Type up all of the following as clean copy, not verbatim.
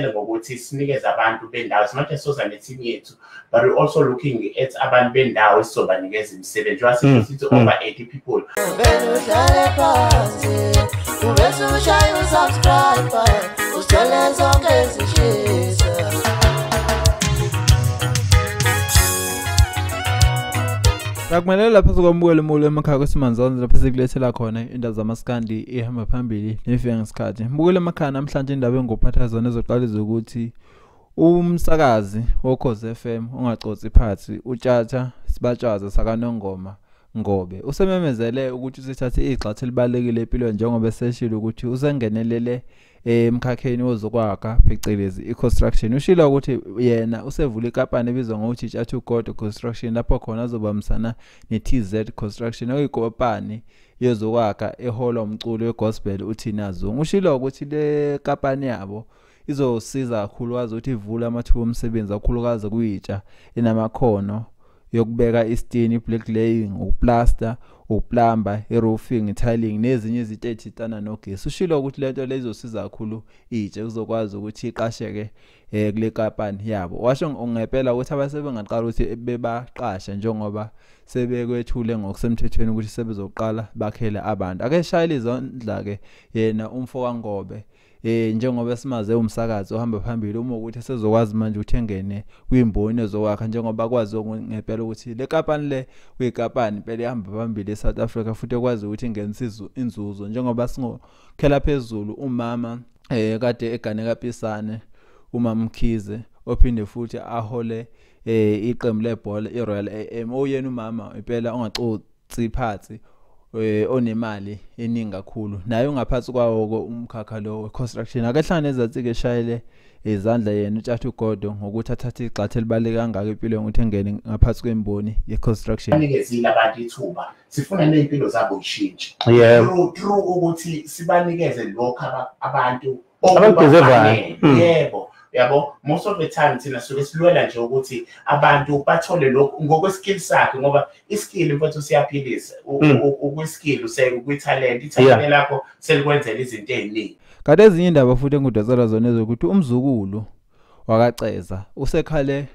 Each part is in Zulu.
ngokuthi sinikeze abantu bendawo as much as soza ne-team yethu, but we're also looking at abantu bendawo esizobanikeza imisebenzi. Sithi over 80 people. Akumelele lapha sokwamukela umulo emakhaya kwesimanzonze lapha sikulethela khona indaba zamaskandi ihamba phambili nefika ngesikhathi. Mbukele emakhaya namhlanje indaba engophatha zona ezoqala ukuthi umsakazi woKhozi FM ungacotsi phansi uTshatha Sibatshaza sakaNongoma Ngobe usememezele ukuthi usithathe igxathu elibalekile empilweni njengoba eseshilo ukuthi usengenelele emkhakheni wozokwakha phecelezi iconstruction. Ushilo ukuthi yena usevula inkampani ebizwa ngokuthi Tjathu God Construction lapho khona azobamsana neTZ Construction okuyinkampani yezokwakha ehola umculo wegospel uThina Zungu. Ushilo ukuthi le kampani yabo izosiza kakhulukazi ukuthi ivule amathuba omsebenzi kakhulukazi kuyitsha enamakhono yokubeka istini, bricklaying, ukuplaster, ukuplamba, roofing, tiling nezinye izinto ezithintana nogesi. Ushilo ukuthi lento lezosiza kakhulu itshe uzokwazi ukuthi iqasheke kule kampani yabo. Washo ngempela ukuthi abasebenzi ngaqala ukuthi bebaqasha njengoba sebekwethule ngokusemthethweni ukuthi sebezoqala bakhela abantu. Ake shayile izondla ke yena umfo kaNgobe njengoba simaze umsakazi ohamba phambili uma ukuthi sezokwazi manje uthengene kwimboni ezokwakha njengoba kwazi ngempela ukuthi le kampani le kuyikampani impela ihamba phambili eSouth Africa futhi ekwazi ukuthi ingenisa inzuzo njengoba singokhela phezulu umama kade egane kaPisane umama Mkhize ophinde futhi ahole iqembu lebhola iRoyal AM oyena umama impela ongacotsi phansi onemali eningi kakhulu naye ungaphansi kwawo umkhakha lo construction. Akehlanga nezathi ke shayile izandla yena uTshathu God ngokuthi athathe igxathu elibaleka kangaka empilweni ukuthi engene ngaphansi kwemboni ye-construction. Nikezile abantu ithuba sifuna nempilo zabo ishintshe. True ukuthi sibanikeze lokho abantu abadeservayo. Yebo. Yabo, most of the time thina suke silwela nje ukuthi abantu bathole lokho ngokweskill sakhe ngoba iskill mfethu siyaphilisa ukwiskill ukwitalent ithalente lakho selikwenzela izinto eziningi. Kade ezinye indaba futhi engudazela zona ezokuthi umzukulu wakaCeza usekhale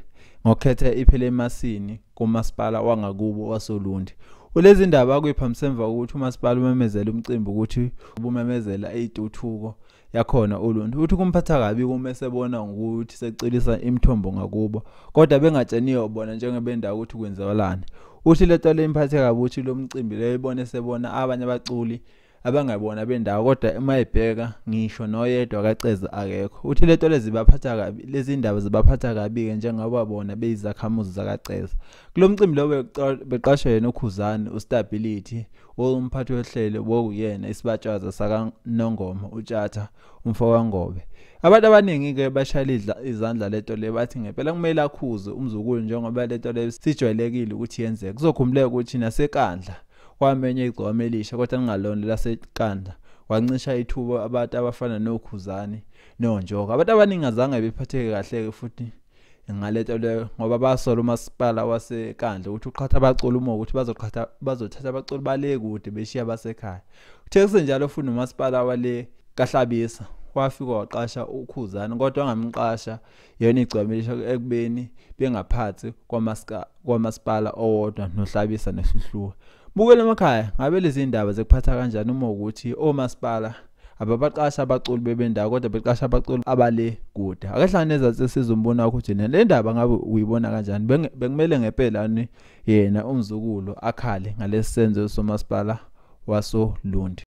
ngokhetha iphele emasini kumasipala wangakubo wasoLundi. Ulezi indaba akuyiphamsemva ukuthi umasipala umemezela umcimbi ukuthi ubumemezela izituthuko yakhona uLundi uthi kumphatha kabi kuma esebona ukuthi secelisa imithombo ngakubo kodwa bengatsheniyo bona njengebendawo ukuthi kwenzakalani. Uthi lento lemphathe kabi uthi lo mcimbi leyibone sebona abanye abaculi abangabona bendawo kodwa emayibheka ngisho noyedwa kaCeza akekho. Uthi lento lezibaphatha kabi lezi indaba zibaphatha kabi ke njengoba bona beyizakhamuzi zakaCeza. Kulo mcimbi lo beqashwe yena uKhuzani uStability umphathi wehlelo wokuyena Isibatshaza sakaNongoma uTshatha umfo kaNgobe. Abantu abaningi ke bashayila izandla lento le bathi ngempela kumele akhuze umzukulu njengoba lento le sijwayelekile ukuthi yenzeke. Kuzokhumuleka ukuthi naseKandla kwamenye igcwama elisha kodwa ngingalona laseKandla wancisha ithuba abantu abafana noKhuzani noNjoka. Abantu abaningi azange bephatheke kahle futhi ngalento le ngoba basola umasipala waseKandla ukuthi uqhatha abaculi uma ukuthi bazothatha abaculi bale kude beshiya basekhaya. Kuthe kusenjalo futhi umasipala wale kaHlabisa wafika waqasha uKhuzani kodwa angamqasha yena igcwama elisha ekubeni bengaphathi kwamasipala owodwa noHlabisa neSihluwa. Bukela emakhaya ngabe lezi indaba zekuphatha kanjani uma ukuthi omasipala ababaqasha abaculi bebendawo kodwa beqasha abaculi abale kude. Akehlanga nezathi sizombona ukuthi le ndaba ngabe uyibona kanjani. Bekumele ngempela yena umzukulu akhale ngalesi senzo somasipala wasoLundi.